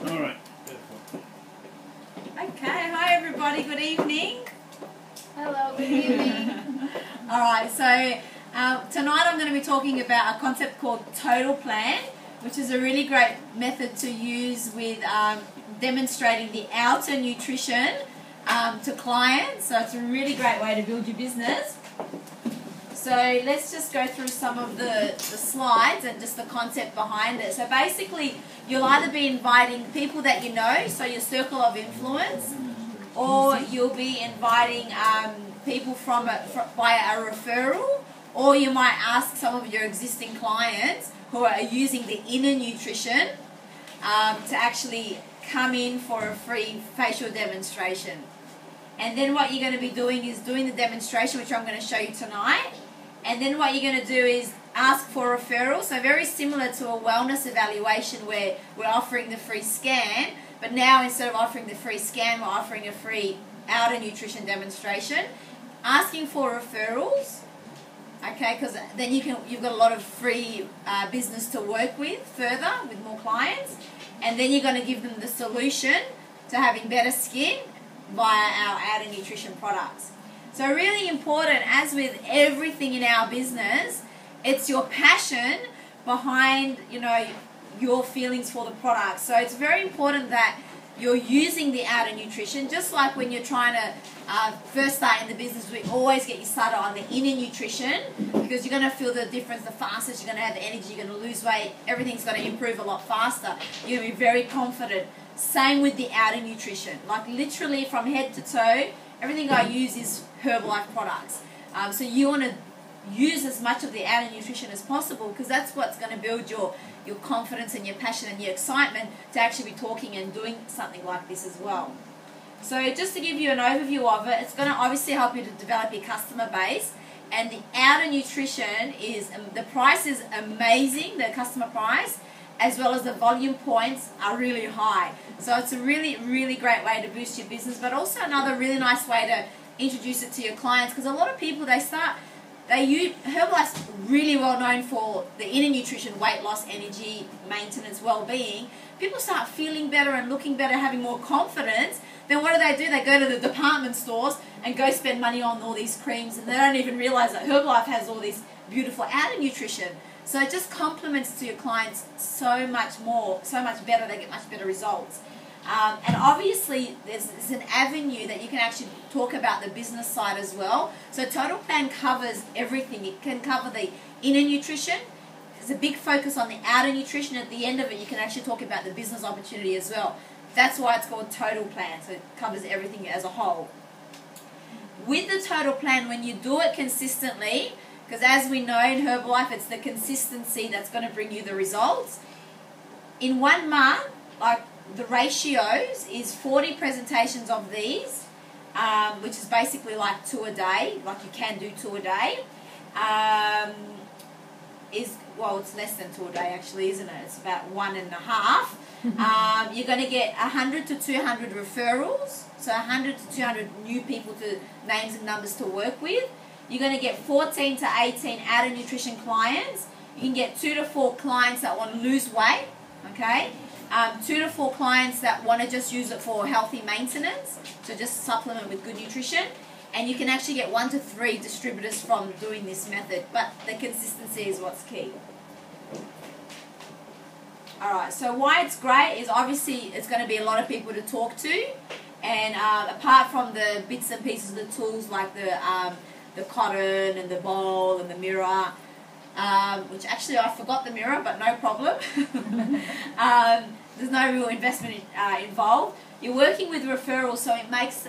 All right. Okay, hi everybody, good evening. Hello, good evening. Alright, so tonight I'm going to be talking about a concept called Total Plan, which is a really great method to use with demonstrating the outer nutrition to clients. So it's a really great way to build your business. So let's just go through some of the slides and just the concept behind it. So basically, you'll either be inviting people that you know, so your circle of influence, or you'll be inviting people via a referral, or you might ask some of your existing clients who are using the inner nutrition to actually come in for a free facial demonstration. And then what you're going to be doing is doing the demonstration, which I'm going to show you tonight. And then what you're going to do is ask for referrals. So very similar to a wellness evaluation where we're offering the free scan, but now instead of offering the free scan, we're offering a free outer nutrition demonstration. Asking for referrals, okay, because then you've got a lot of free business to work with further with more clients, and then you're going to give them the solution to having better skin via our outer nutrition products. So really important, as with everything in our business, it's your passion behind, your feelings for the product. So it's very important that you're using the outer nutrition, just like when you're trying to first start in the business, we always get you started on the inner nutrition, because you're going to feel the difference the fastest, you're going to have the energy, you're going to lose weight, everything's going to improve a lot faster. You're going to be very confident. Same with the outer nutrition. Like literally from head to toe, everything I use is Herbalife products. So you want to use as much of the outer nutrition as possible, because that's what's going to build your confidence and your passion and your excitement to actually be talking and doing something like this as well. So just to give you an overview of it, it's going to obviously help you to develop your customer base. And the outer nutrition is, the price is amazing, the customer price, as well as the volume points are really high. So it's a really, really great way to boost your business, but also another really nice way to introduce it to your clients, because a lot of people, Herbalife's really well known for the inner nutrition, weight loss, energy, maintenance, well-being. People start feeling better and looking better, having more confidence. Then what do? They go to the department stores and go spend money on all these creams, and they don't even realize that Herbalife has all this beautiful outer nutrition. So it just complements to your clients so much more, so much better. They get much better results. And obviously, there's an avenue that you can actually talk about the business side as well. So Total Plan covers everything. It can cover the inner nutrition. There's a big focus on the outer nutrition. At the end of it, you can actually talk about the business opportunity as well. That's why it's called Total Plan. So it covers everything as a whole. With the Total Plan, when you do it consistently, because as we know in Herbalife, it's the consistency that's going to bring you the results. In 1 month, the ratios is 40 presentations of these, which is basically like 2 a day, like you can do 2 a day. It's less than 2 a day actually, isn't it? It's about 1.5. You're going to get 100 to 200 referrals, so 100 to 200 new people to names and numbers to work with. You're going to get 14 to 18 outer nutrition clients. You can get 2 to 4 clients that want to lose weight, okay? 2 to 4 clients that want to just use it for healthy maintenance, so just supplement with good nutrition. And you can actually get 1 to 3 distributors from doing this method, but the consistency is what's key. Alright, so why it's great is obviously it's going to be a lot of people to talk to, and apart from the bits and pieces of the tools like the cotton and the bowl and the mirror, which actually I forgot the mirror, but no problem. There's no real investment involved. You're working with referrals, so it makes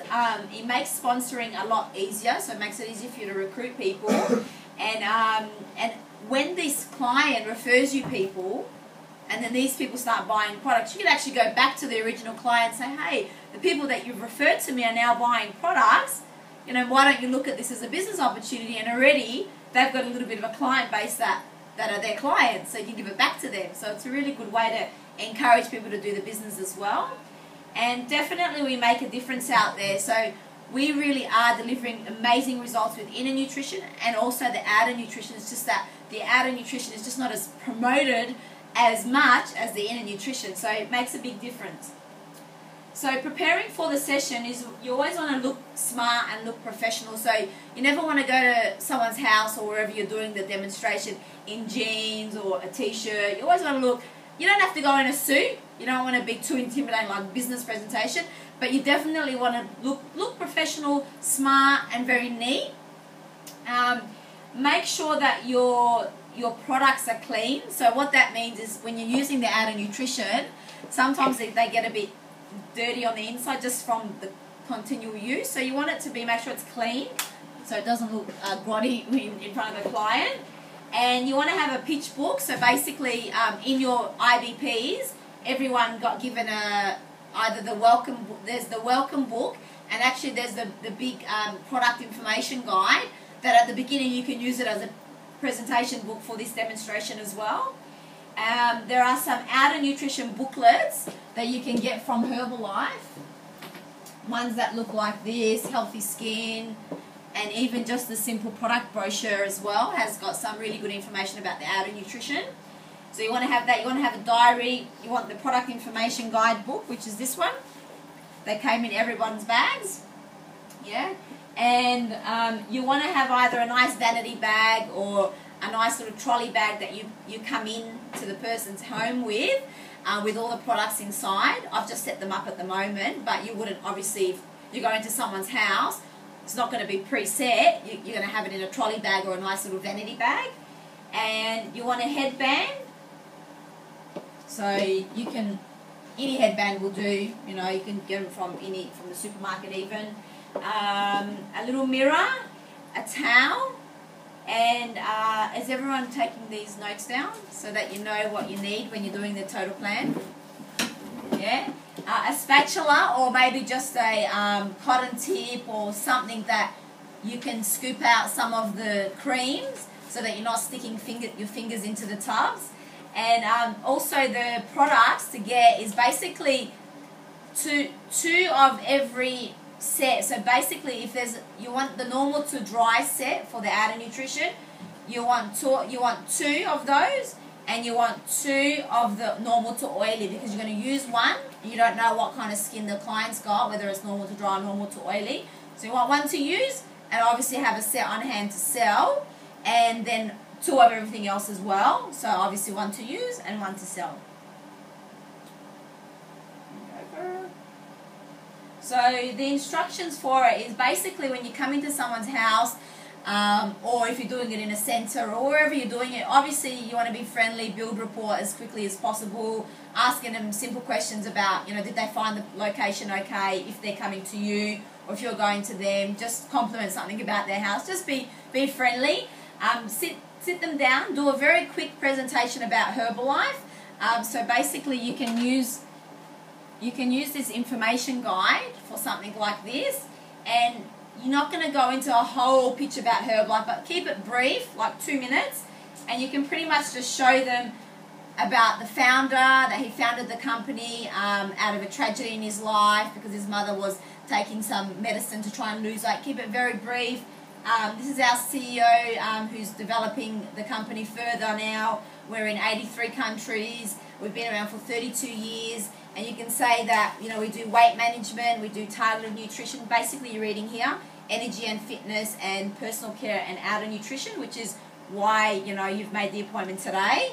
sponsoring a lot easier. So it makes it easier for you to recruit people. And when this client refers you people, and then these people start buying products, you can actually go back to the original client and say, hey, the people that you've referred to me are now buying products. Why don't you look at this as a business opportunity? And already they've got a little bit of a client base that are their clients, so you can give it back to them. So it's a really good way to encourage people to do the business as well. And definitely we make a difference out there. So we really are delivering amazing results with inner nutrition and also the outer nutrition. It's just that the outer nutrition is just not as promoted as much as the inner nutrition, so it makes a big difference. So preparing for the session is you always want to look smart and look professional. So you never want to go to someone's house or wherever you're doing the demonstration in jeans or a t-shirt. You always want to look, you don't have to go in a suit. You don't want to be too intimidating like a business presentation, but you definitely want to look professional, smart and very neat. Make sure that your products are clean. So what that means is when you're using the outer nutrition, sometimes they get a bit dirty on the inside just from the continual use. So you want it to be, make sure it's clean so it doesn't look grotty in front of the client. And you want to have a pitch book. So basically in your IBPs, everyone got given either the welcome book, there's the welcome book, and actually there's the big product information guide that at the beginning you can use it as a presentation book for this demonstration as well. There are some outer nutrition booklets that you can get from Herbalife. Ones that look like this, Healthy Skin, and even just the simple product brochure as well has got some really good information about the outer nutrition. So you want to have that. You want to have a diary. You want the product information guide book, which is this one. They came in everyone's bags. Yeah. And you want to have either a nice vanity bag or a nice little trolley bag that you come in to the person's home with all the products inside. I've just set them up at the moment, but you wouldn't, obviously, if you go into someone's house, it's not going to be preset. You're going to have it in a trolley bag or a nice little vanity bag. And you want a headband. So you can, any headband will do, you know, you can get them from the supermarket even. A little mirror, a towel, and is everyone taking these notes down so that you know what you need when you're doing the total plan? Yeah. A spatula or maybe just a cotton tip or something that you can scoop out some of the creams so that you're not sticking your fingers into the tubs. And also the products to get is basically two of every set. So basically, if you want the normal to dry set for the outer nutrition, you want two of those, and you want 2 of the normal to oily, because you're going to use one. You don't know what kind of skin the client's got, whether it's normal to dry or normal to oily. So you want one to use, and obviously have a set on hand to sell, and then 2 of everything else as well. So obviously 1 to use and 1 to sell. So the instructions for it is basically when you come into someone's house, or if you're doing it in a centre or wherever you're doing it, obviously you want to be friendly, build rapport as quickly as possible, asking them simple questions about, you know, did they find the location okay, if they're coming to you or if you're going to them, just compliment something about their house, just be friendly. Sit them down, do a very quick presentation about Herbalife. So basically you can use this information guide for something like this, and you're not going to go into a whole pitch about Herbalife, but keep it brief, like 2 minutes, and you can pretty much just show them about the founder, that he founded the company out of a tragedy in his life because his mother was taking some medicine to try and lose weight. Keep it very brief. This is our CEO who's developing the company further now. We're in 83 countries. We've been around for 32 years. And you can say that, you know, we do weight management, we do targeted nutrition. Basically, you're reading here, energy and fitness and personal care and outer nutrition, which is why, you know, you've made the appointment today.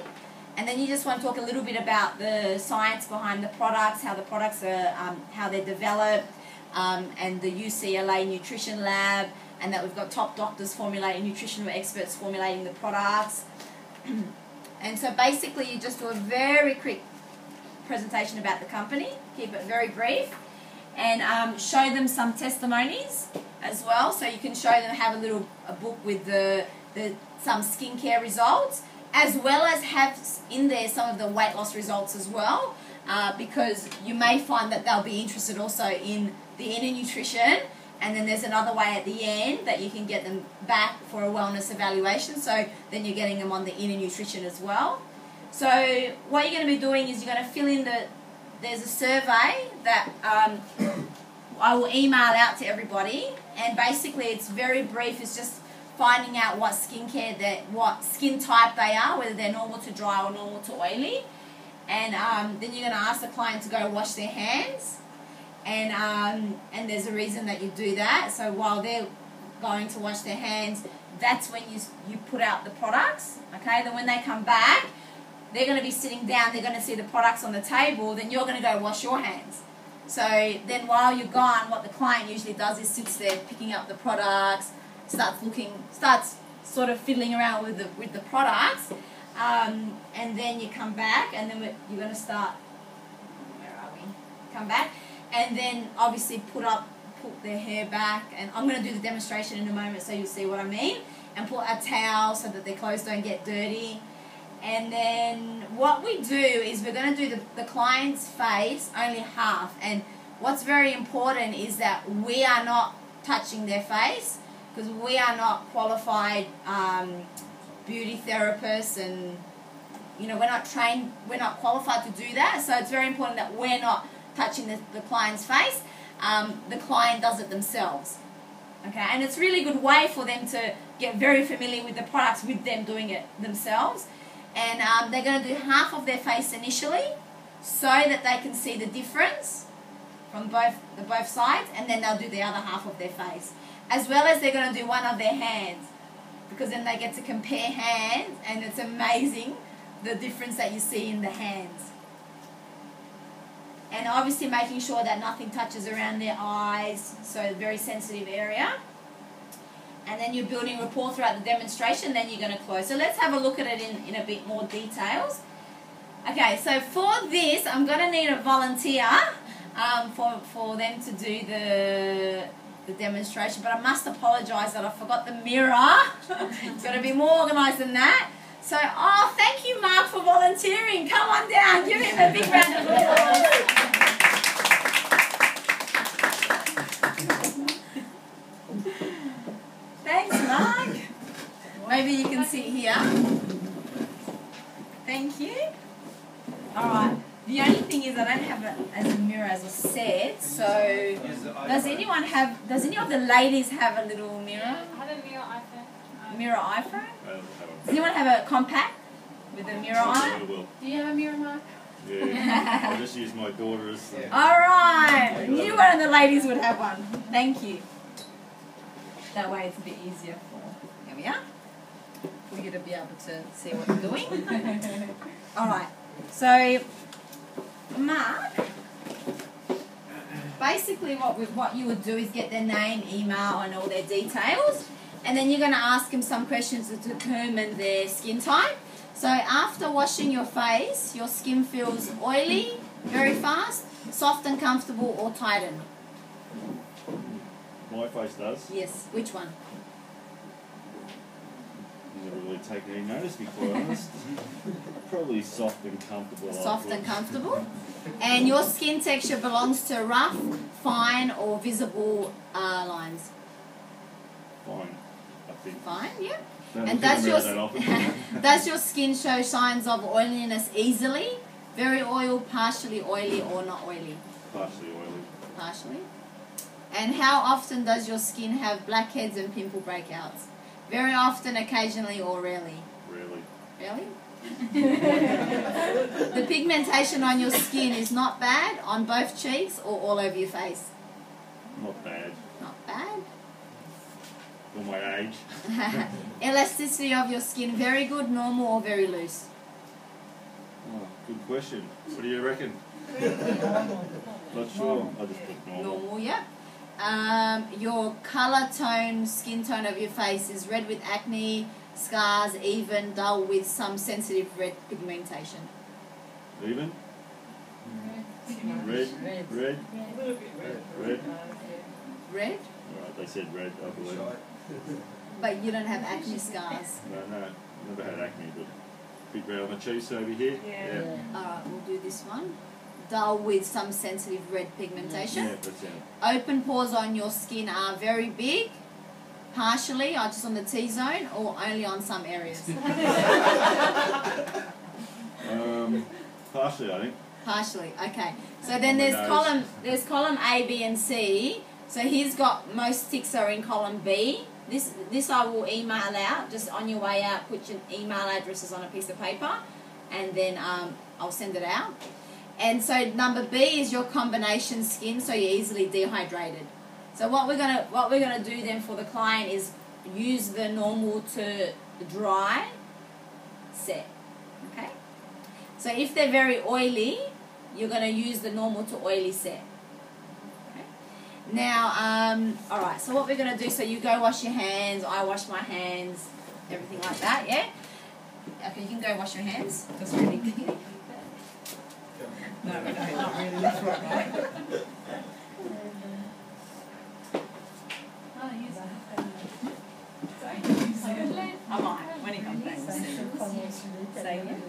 And then you just want to talk a little bit about the science behind the products, how the products are, how they're developed, and the UCLA Nutrition Lab, and that we've got top doctors formulating, nutritional experts formulating the products. And so basically you just do a very quick presentation about the company, keep it very brief, and show them some testimonies as well. So you can show them, have a book with some skincare results, as well as have in there some of the weight loss results as well, because you may find that they'll be interested also in the inner nutrition. And then there's another way at the end that you can get them back for a wellness evaluation. So then you're getting them on the inner nutrition as well. So what you're going to be doing is you're going to fill in there's a survey that I will email out to everybody. And basically it's very brief. It's just finding out what what skin type they are, whether they're normal to dry or normal to oily. And then you're going to ask the client to go wash their hands. And there's a reason that you do that. So while they're going to wash their hands, that's when you put out the products. Okay, then when they come back, they're going to be sitting down, they're going to see the products on the table, then you're going to go wash your hands. So then while you're gone, what the client usually does is sits there picking up the products, starts sort of fiddling around with the products, and then you come back, and then you're going to start, where are we? Come back, and then obviously put their hair back, and I'm going to do the demonstration in a moment so you'll see what I mean, and put a towel so that their clothes don't get dirty. And then what we do is we're going to do the client's face only half, and what's very important is that we are not touching their face, because we are not qualified beauty therapists, and we're not trained, we're not qualified to do that. So it's very important that we're not touching the client's face. The client does it themselves. Okay, and it's a really good way for them to get very familiar with the products with them doing it themselves. And they're going to do half of their face initially so that they can see the difference from both sides, and then they'll do the other half of their face. As well as they're going to do one of their hands, because then they get to compare hands, and it's amazing the difference that you see in the hands. And obviously making sure that nothing touches around their eyes, so a very sensitive area. And then you're building rapport throughout the demonstration, then you're going to close. So let's have a look at it in a bit more details. Okay, so for this, I'm going to need a volunteer for them to do the demonstration. But I must apologise that I forgot the mirror. It's got to be more organised than that. So, thank you, Mark, for volunteering. Come on down. Give him a big round of applause. Thanks, Mark. Maybe you can sit here. Thank you. Alright. The only thing is I don't have it as a mirror, as I said. So, does any of the ladies have a little mirror? I have a mirror iPhone. Mirror iPhone? Does anyone have a compact with a mirror on it? Do you have a mirror, Mark? Yeah, I just use my daughter as... Alright. I knew one of the ladies would have one. Thank you. That way it's a bit easier here we are, for you to be able to see what I'm doing. Alright, so Mark, basically what you would do is get their name, email and all their details, and then you're going to ask them some questions to determine their skin type. So after washing your face, your skin feels oily, very fast, soft and comfortable, or tightened. My face does. Yes, which one? Never really taken any notice, to be quite honest. Probably soft and comfortable. Soft and comfortable. And your skin texture belongs to rough, fine, or visible lines? Fine, I think. Fine, yeah. And does your skin show signs of oiliness easily? Very oil, partially oily, or not oily? Partially oily. Partially. And how often does your skin have blackheads and pimple breakouts? Very often, occasionally, or rarely? Rarely. Really? The pigmentation on your skin is not bad on both cheeks or all over your face? Not bad. Not bad. For my age. Elasticity of your skin, very good, normal, or very loose? Oh, good question. What do you reckon? Not sure. I just put normal. Normal, yeah. Your colour tone, skin tone of your face is red with acne, scars, even, dull with some sensitive red pigmentation. Even? Red? Red? Red? Red? Alright, they said red, I believe. But you don't have acne scars? No, never had acne, but big red on the cheeks over here. Yeah. Alright, we'll do this one. Dull with some sensitive red pigmentation. Yeah, that's it. Open pores on your skin are very big, partially, or just on the T-zone, or only on some areas? Partially, I think. Partially, okay. So then there's column A, B and C. So he's got, most ticks are in column B, this I will email out. Just on your way out, put your email addresses on a piece of paper, and then I'll send it out. And so number B is your combination skin, so you're easily dehydrated. So what we're gonna do then for the client is use the normal to dry set. Okay. So if they're very oily, you're gonna use the normal to oily set. Okay. Now, all right. So what we're gonna do? So you go wash your hands. I wash my hands. Everything like that. Yeah. Okay. You can go wash your hands. That's really good. No, not really. That's right. I might, when it comes back. Say again.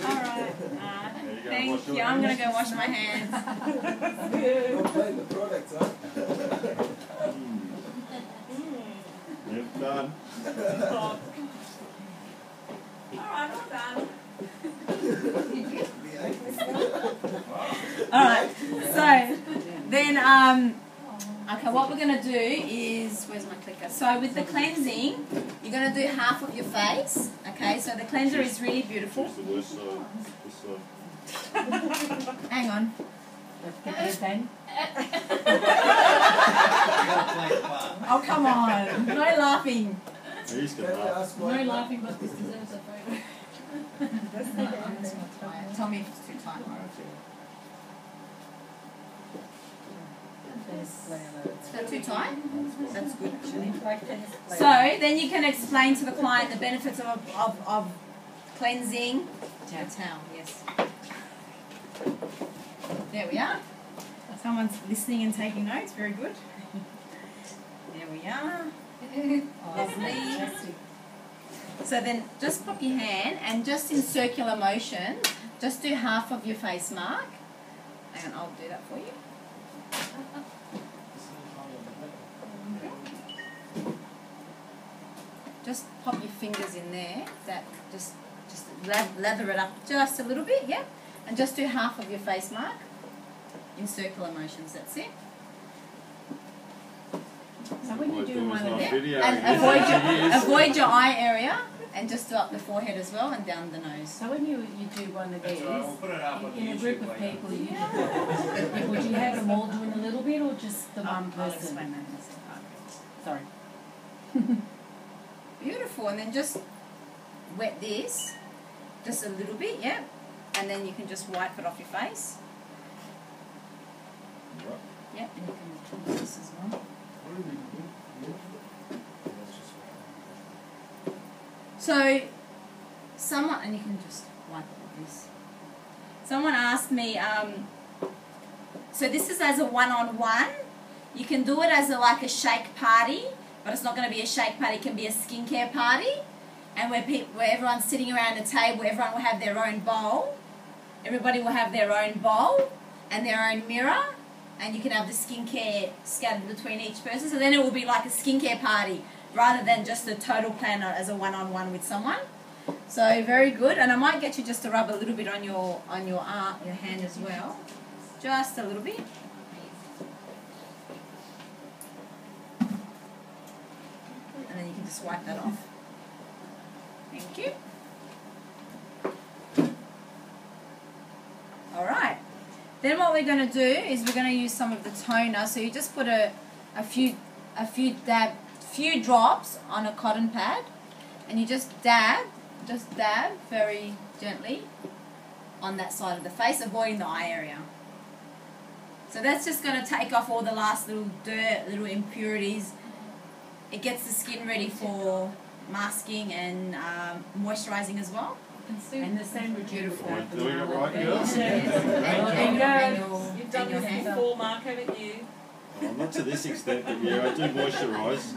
Alright. Thank you. I'm going to go wash my hands. Don't play the products, huh? Yep, done. Alright, all done. Alright, so then okay, what we're going to do is, where's my clicker? So with the cleansing, you're going to do half of your face. Okay, so the cleanser is really beautiful. Choose the worst side. This side. Hang on. Oh, come on. No laughing. He's going to laugh. No laughing, but this deserves a photo. Tell me if it's too tight. Is that too tight? That's good actually. So then you can explain to the client the benefits of cleansing. Towel, yes. There we are. Someone's listening and taking notes. Very good. There we are. Lovely. So then just pop your hand and just in circular motion, just do half of your face mark. Hang on, I'll do that for you. Just pop your fingers in there. That just lather it up just a little bit, yeah. And just do half of your face mark in circular motions. That's it. So when you do one of them, And avoid your eye area, and just do up the forehead as well and down the nose. so when you do one of these, in a group of people, would you have them all doing a little bit or just the one person? Sorry. Beautiful, and then just wet this, just a little bit, yeah, and then you can just wipe it off your face. Yep, and you can do this as well. So, someone, and you can just wipe it with this. Someone asked me, so this is as a one-on-one. You can do it as like a shake party, but it's not going to be a shake party. It can be a skincare party, and where everyone's sitting around the table, everyone will have their own bowl. Everybody will have their own bowl and their own mirror, and you can have the skincare scattered between each person. So then it will be like a skincare party rather than just a total plan as a one-on-one with someone. So very good, and I might get you just to rub a little bit on your arm, your hand as well, just a little bit. And then you can just wipe that off. Thank you. All right. Then what we're going to do is we're going to use some of the toner. So you just put a few drops on a cotton pad, and you just dab very gently on that side of the face, avoiding the eye area. So that's just going to take off all the last little dirt, little impurities. It gets the skin ready for masking and moisturising as well. And the same with Beautiful. We're doing it right, girls. You've done this before, Mark, haven't you? Well, not to this extent, but yeah, I do moisturise.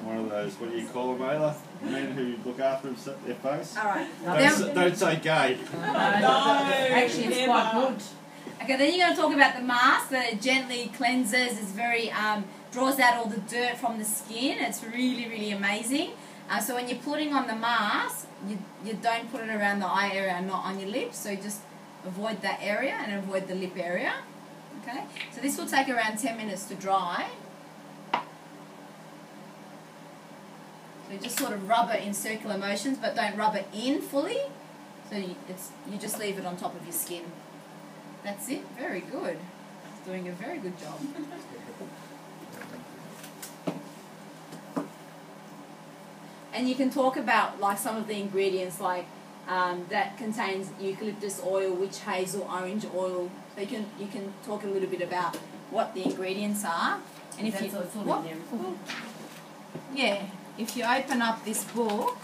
One of those, what do you call them, Ayla? Men who look after their face. All right. Don't say gay. No, actually it's quite good. Okay, then you're going to talk about the mask that it gently cleanses. It's very draws out all the dirt from the skin. It's really, really amazing. So when you're putting on the mask, you don't put it around the eye area and not on your lips. So just avoid that area and avoid the lip area. Okay, so this will take around 10 minutes to dry. So just sort of rub it in circular motions, but don't rub it in fully. So you just leave it on top of your skin. That's it. Very good. It's doing a very good job. And you can talk about like some of the ingredients, like that contains eucalyptus oil, witch hazel, orange oil. So you can talk a little bit about what the ingredients are. And if if you open up this book,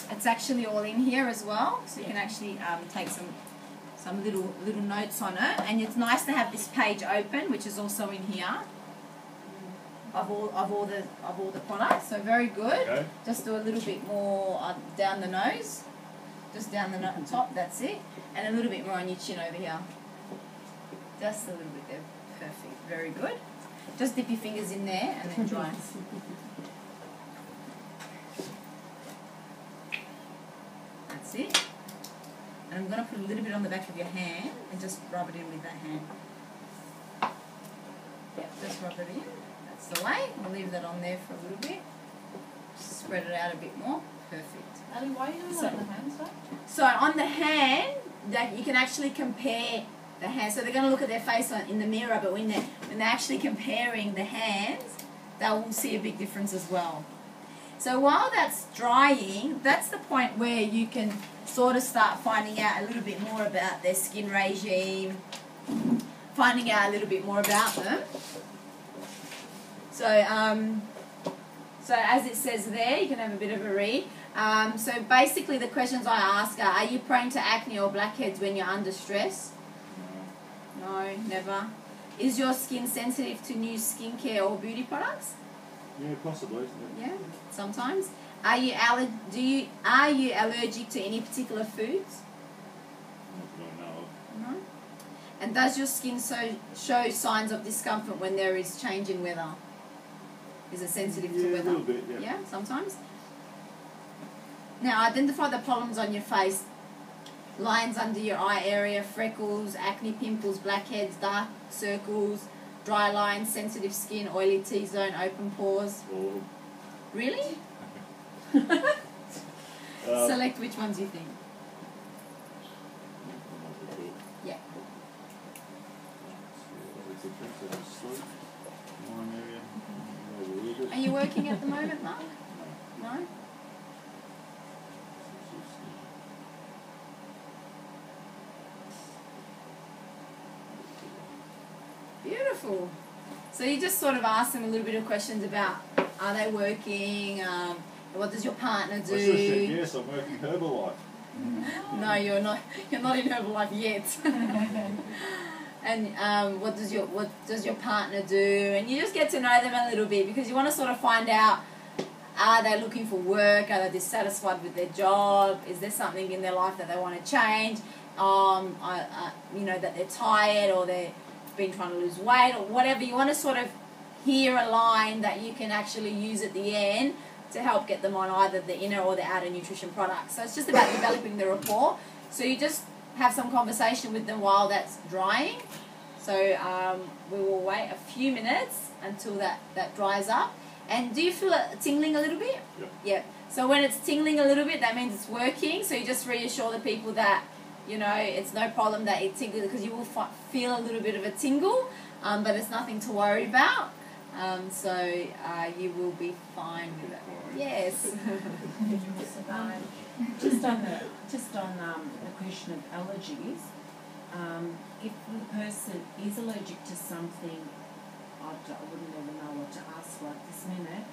it's actually all in here as well. So you can actually take some little notes on it. And it's nice to have this page open, which is also in here. Of all the products, so very good. Okay. Just do a little bit more down the nose, just down the top. That's it, and a little bit more on your chin over here. Just a little bit there. Perfect. Very good. Just dip your fingers in there and then dry. That's it. And I'm going to put a little bit on the back of your hand and just rub it in with that hand. Yep, just rub it in. The way. We'll leave that on there for a little bit. Spread it out a bit more. Perfect. Ali, why are you doing on the hand stuff? So on the hand, that you can actually compare the hands. So they're going to look at their face in the mirror, but when they're actually comparing the hands, they will see a big difference as well. So while that's drying, that's the point where you can sort of start finding out a little bit more about their skin regime, finding out a little bit more about them. So, so as it says there, you can have a bit of a read. So basically the questions I ask are you prone to acne or blackheads when you're under stress? No, never. Is your skin sensitive to new skincare or beauty products? Yeah, possibly. Yeah, sometimes. Are you allergic to any particular foods? No. And does your skin show signs of discomfort when there is change in weather? Is it sensitive to weather? A little bit, yeah. Yeah, sometimes. Now, identify the problems on your face. Lines under your eye area, freckles, acne, pimples, blackheads, dark circles, dry lines, sensitive skin, oily T-zone, open pores. Or Really? Select which ones you think. Yeah. Are you working at the moment, Mark? No? Beautiful. So you just sort of ask them a little bit of questions about, are they working? What does your partner do? I should have said yes, I'm working Herbalife. No, you're not. You're not in Herbalife yet. And what does your partner do? And you just get to know them a little bit because you want to sort of find out, are they looking for work? Are they dissatisfied with their job? Is there something in their life that they want to change? You know, that they're tired or they've been trying to lose weight or whatever. You want to sort of hear a line that you can actually use at the end to help get them on either the inner or the outer nutrition products. So it's just about developing the rapport. So you just have some conversation with them while that's drying. So we will wait a few minutes until that dries up. And do you feel it tingling a little bit? Yep. Yeah. So when it's tingling a little bit, that means it's working. So you just reassure the people that, you know, it's no problem that it tingles, because you will feel a little bit of a tingle, but it's nothing to worry about. So you will be fine with it. Yes. Just on the question of allergies, if the person is allergic to something, I wouldn't even know what to ask right this minute.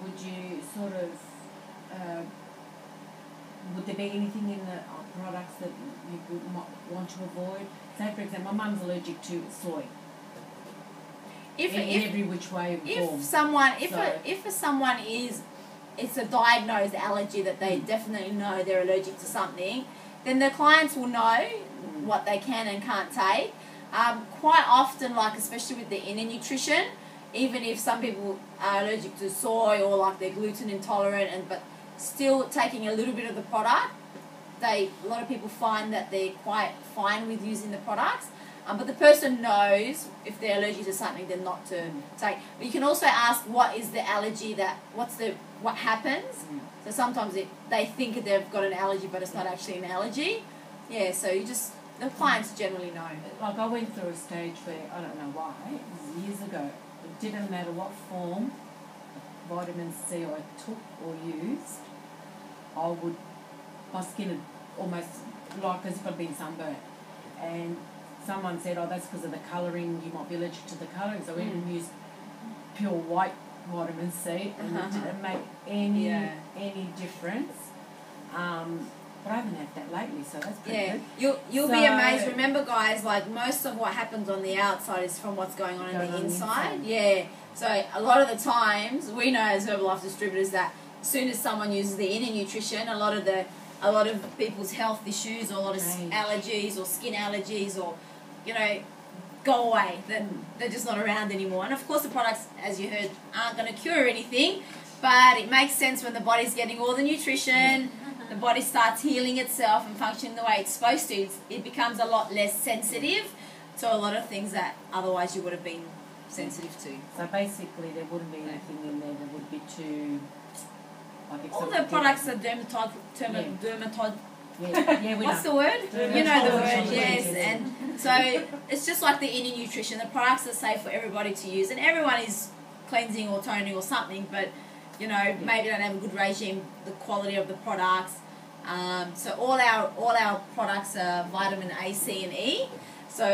Would you sort of, would there be anything in the products that you would want to avoid? Say, for example, my mum's allergic to soy. In every which way form. If for someone it's a diagnosed allergy that they definitely know they're allergic to something, then the clients will know what they can and can't take. Quite often, like especially with the inner nutrition, even if some people are allergic to soy or like they're gluten intolerant, but still taking a little bit of the product a lot of people find that they're quite fine with using the products. But the person knows if they're allergic to something, then not to take. But you can also ask what is the allergy what happens. So sometimes they think they got an allergy, but it's not actually an allergy. Yeah, so the clients generally know. Like I went through a stage where, I don't know why, it was years ago, it didn't matter what form of vitamin C I took or used, my skin would almost like as if I'd been sunburnt. And someone said, oh, that's because of the colouring, you might be allergic to the colouring. So we even used pure white vitamin C and it didn't make any difference. But I haven't had that lately, so that's pretty good. You'll be amazed. Remember, guys, like most of what happens on the outside is from what's going on in the inside. Yeah. So a lot of the times, we know as Herbalife distributors that as soon as someone uses the inner nutrition, a lot of people's health issues, or a lot of allergies or skin allergies, or go away. They're just not around anymore. And of course, the products, as you heard, aren't going to cure anything, but it makes sense when the body's getting all the nutrition. The body starts healing itself and functioning the way it's supposed to. It becomes a lot less sensitive to a lot of things that otherwise you would have been sensitive to. So basically there wouldn't be anything in there that would be too... All the products are dermatod... Yeah, what's the word? You know the word, yes. And so it's just like the inner nutrition. The products are safe for everybody to use. And everyone is cleansing or toning or something, but... maybe don't have a good regime, the quality of the products. So all our products are vitamin A, C, and E. So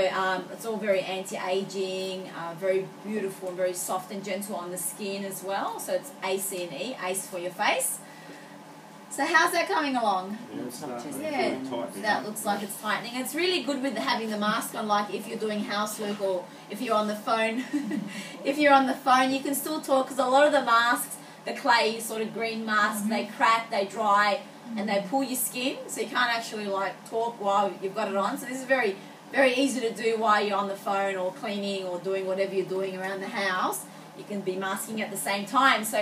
it's all very anti-aging, very beautiful, and very soft and gentle on the skin as well. So it's A, C, and E. ACE for your face. So how's that coming along? That looks like it's tightening. It's really good with having the mask on, like if you're doing housework or if you're on the phone. If you're on the phone, you can still talk, because a lot of the masks, the clay sort of green mask, they crack, they dry, and they pull your skin, so you can't actually talk while you've got it on. So this is very, very easy to do while you're on the phone or cleaning or doing whatever you're doing around the house. You can be masking at the same time, so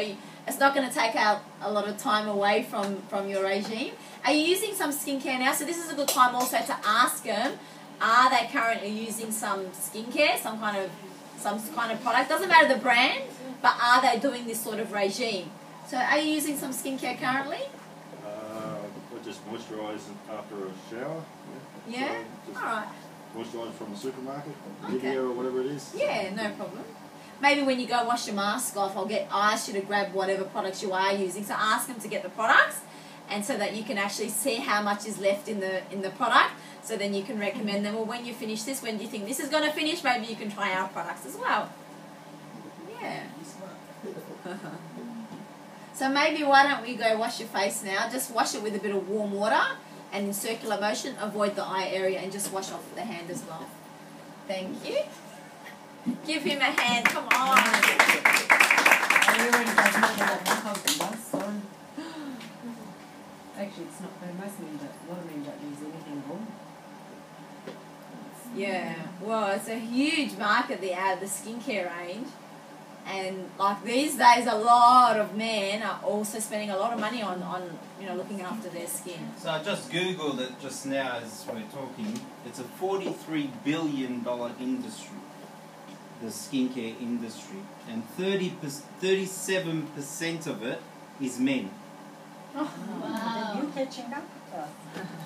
it's not going to take out a lot of time away from your regime. Are you using some skincare now? So this is a good time also to ask them, are they currently using some skincare, some kind of product? Doesn't matter the brand, but are they doing this sort of regime? So are you using some skincare currently? I just moisturise after a shower. Yeah? So alright. Moisturise from the supermarket, Okay. or whatever it is. Yeah, no problem. Maybe when you go wash your mask off, I'll ask you to grab whatever products you are using. So ask them to get the products, and so that you can actually see how much is left in the product. So then you can recommend them. Well, when you finish this, when do you think this is going to finish? Maybe you can try our products as well. Yeah. So maybe why don't we go wash your face now? Just wash it with a bit of warm water and in circular motion. Avoid the eye area and just wash off the hand as well. Thank you. Give him a hand. Come on. I already does more than what my husband does, so... Actually, it's not very most men, but a lot of men don't use anything at all. Yeah. Well, it's a huge market, the skincare range. And like these days, a lot of men are also spending a lot of money on looking after their skin. So I just googled it just now as we're talking. It's a $43 billion industry, the skincare industry, and 37% of it is men. Oh, Wow. You catching up?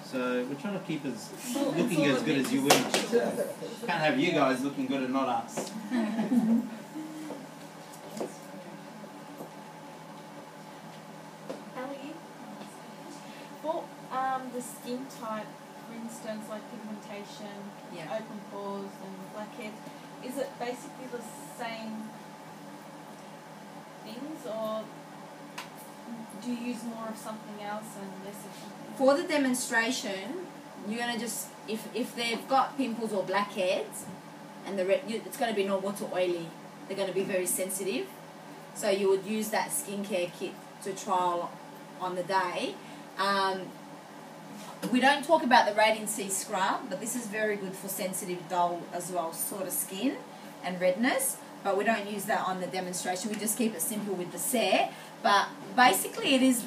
So we're trying to keep us looking as good as you wish. Can't have you guys looking good and not us. For the skin type, for instance, like pigmentation, Yeah. open pores, and blackheads, is it basically the same things, or do you use more of something else and less of something? For the demonstration, you're gonna just if they've got pimples or blackheads, and it's gonna be normal to oily. They're gonna be very sensitive, so you would use that skincare kit to trial on the day. We don't talk about the Radiant C scrub, but this is very good for sensitive, dull as well sort of skin and redness. But we don't use that on the demonstration. We just keep it simple with the set. But basically, it is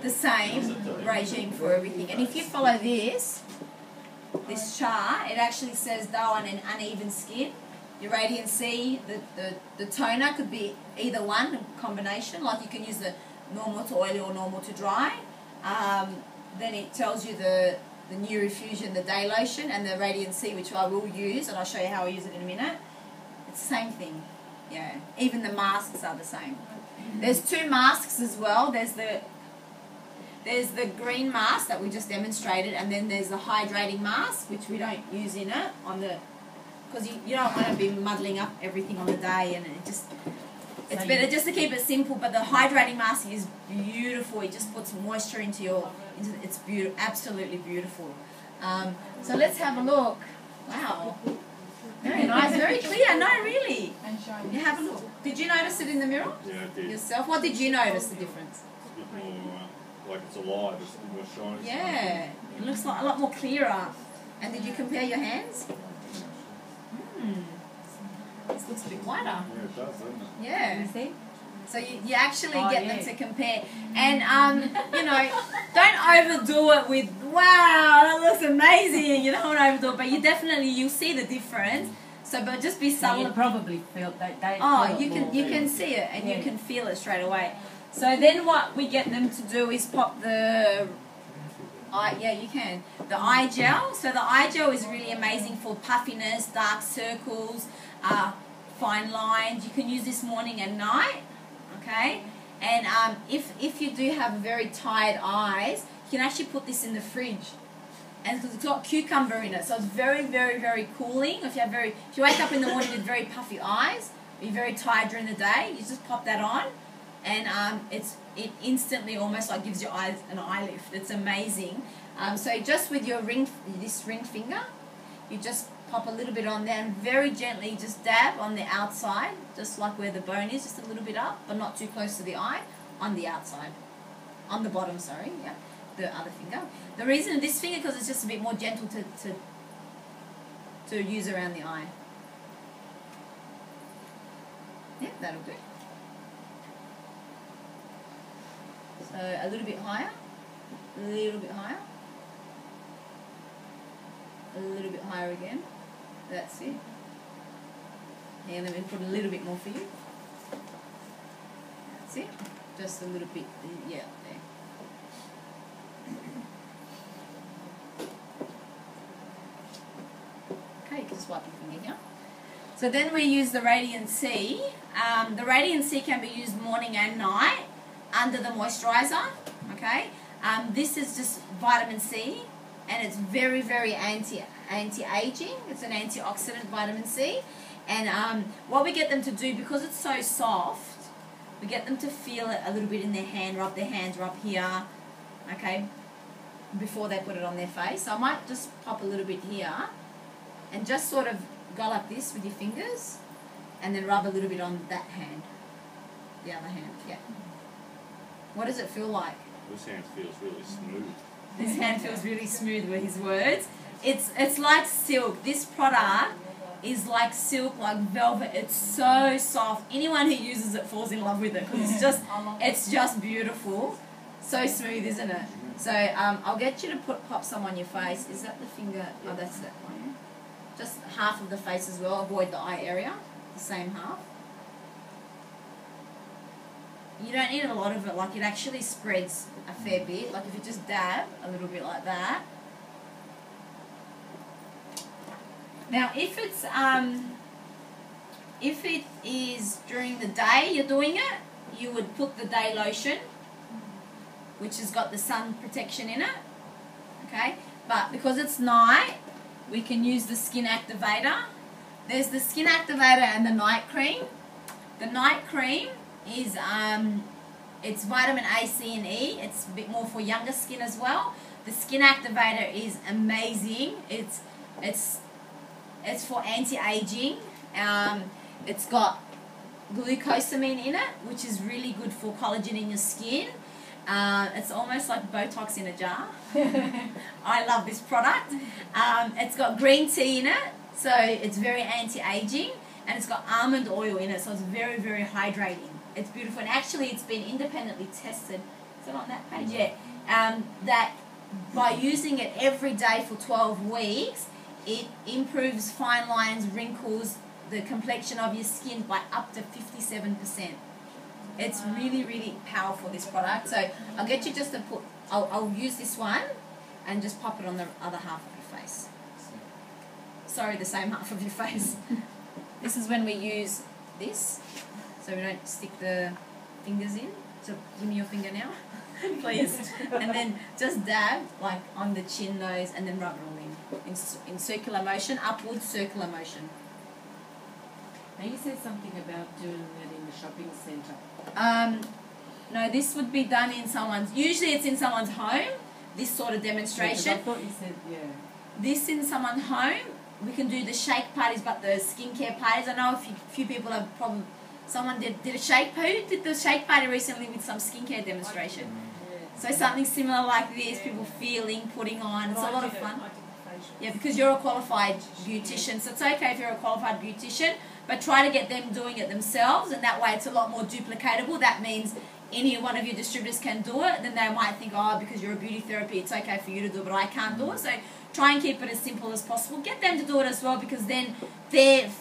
the same regime for everything. And if you follow this chart, it actually says dull and an uneven skin. Your Radiant C, the toner could be either one, a combination, like you can use the normal to oily or normal to dry. Then it tells you the New Refusion, the day lotion, and the Radiant C, which I will use, and I'll show you how I use it in a minute. It's the same thing, yeah. Even the masks are the same. There's two masks as well. There's the green mask that we just demonstrated, and then there's the hydrating mask, which we don't use in it because you don't want to be muddling up everything on the day, and it's better just to keep it simple. But the hydrating mask is beautiful. It just puts moisture into it's beautiful, absolutely beautiful. So let's have a look. Wow, very nice, very clear. No, really. And shiny. You have a look. Did you notice it in the mirror Yeah, I did. yourself? What did you notice the difference? It's a bit more like it's alive, it's a bit more shiny. Yeah, it looks like a lot more clearer. And did you compare your hands? This looks a bit whiter. Yeah, it does, doesn't it? Yeah. You see? So you actually get them yeah. to compare. And, you know, don't overdo it with, wow, that looks amazing. You don't want to overdo it, but you'll see the difference. So, but just be So subtle. you probably feel that they. Oh, feel it you more. can see it and you Yeah. can feel it straight away. So then what we get them to do is pop the yeah, you can. The eye gel. So the eye gel is really amazing for puffiness, dark circles, fine lines. You can use this morning and night. Okay? And if you do have very tired eyes, you can actually put this in the fridge. And because it's got cucumber in it, so it's very, very, very cooling. If you wake up in the morning with very puffy eyes, or you're very tired during the day, you just pop that on, and it instantly almost like gives your eyes an eye lift. It's amazing. So just with your this ring finger, you just pop a little bit on there and very gently just dab on the outside, just like where the bone is, just a little bit up, but not too close to the eye, on the outside, on the bottom. Sorry, yeah. The other finger. The reason this finger, because it's just a bit more gentle to use around the eye. Yeah, that'll do. So a little bit higher, a little bit higher, a little bit higher again. That's it. And then we put a little bit more for you. That's it. Just a little bit, yeah, there. Okay, you can just wipe your finger here. So then we use the Radiant C. The Radiant C can be used morning and night under the moisturizer. Okay, this is just vitamin C, and it's very, very anti-aging. It's an antioxidant, vitamin C. And what we get them to do, because it's so soft, we get them to feel it a little bit in their hand, rub their hands, rub here. Okay, before they put it on their face. So I might just pop a little bit here and just sort of go like this with your fingers and then rub a little bit on that hand, the other hand. Yeah. What does it feel like? This hand feels really smooth. This hand feels really smooth, were his words. It's like silk. This product is like silk, like velvet. It's so soft. Anyone who uses it falls in love with it because it's just beautiful. So smooth, isn't it? So I'll get you to pop some on your face. Is that the finger? Oh, that's that one. Just half of the face as well. Avoid the eye area. The same half. You don't need a lot of it. Like, it actually spreads a fair bit. Like, if you just dab a little bit like that. Now, if it is during the day you're doing it, you would put the day lotion, which has got the sun protection in it. Okay, but because it's night, we can use the skin activator. There's the skin activator and the night cream. The night cream is it's vitamin A, C, and E. It's a bit more for younger skin as well. The skin activator is amazing. It's for anti-aging. It's got glucosamine in it, which is really good for collagen in your skin. It's almost like Botox in a jar. I love this product. It's got green tea in it, so it's very anti-aging, and it's got almond oil in it, so it's very, very hydrating. It's beautiful, and actually it's been independently tested Is it on that page? Yeah. That by using it every day for 12 weeks, it improves fine lines, wrinkles, the complexion of your skin by up to 57%. It's really, really powerful, this product. So I'll get you just to put, I'll use this one and just pop it on the other half of your face. Sorry, the same half of your face. This is when we use this, so we don't stick the fingers in. So give me your finger now, please. And then just dab, like on the chin, nose, and then rub it all in circular motion, upward circular motion. Now you said something about doing it in the shopping centre. No, this would be done in someone's, usually it's in someone's home, this sort of Yeah, 'cause demonstration. I thought you said, yeah. This in someone's home, we can do the shake parties, but the skincare parties, I know a few people have probably, someone did a shake party, did the shake party recently with some skincare demonstration. So something similar like this, people feeling, putting on, it's a lot of fun. Yeah, because you're a qualified beautician, so it's okay if you're a qualified beautician, but try to get them doing it themselves, and that way it's a lot more duplicatable. That means any one of your distributors can do it, then they might think, oh, because you're a beauty therapy, it's okay for you to do it, but I can't do it. So try and keep it as simple as possible. Get them to do it as well, because then they're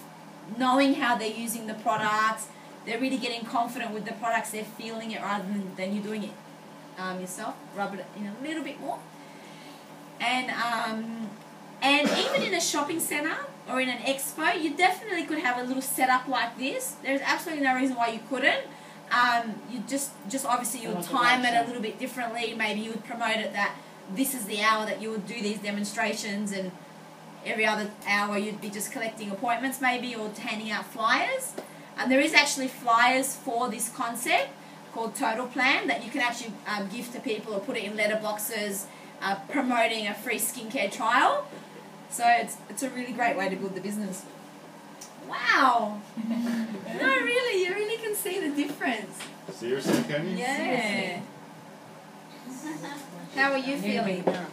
knowing how they're using the products, they're really getting confident with the products, they're feeling it rather than you doing it yourself. Rub it in a little bit more. And even in a shopping centre or in an expo, you definitely could have a little setup like this. There's absolutely no reason why you couldn't. You just obviously you would time it a little bit differently. Maybe you would promote it that this is the hour that you would do these demonstrations, and every other hour you'd be just collecting appointments maybe, or handing out flyers. And there is actually flyers for this concept called Total Plan that you can actually give to people or put it in letterboxes, promoting a free skincare trial. So it's a really great way to build the business. Wow! No, really, you really can see the difference. Seriously, can you? Yeah. How are you feeling? It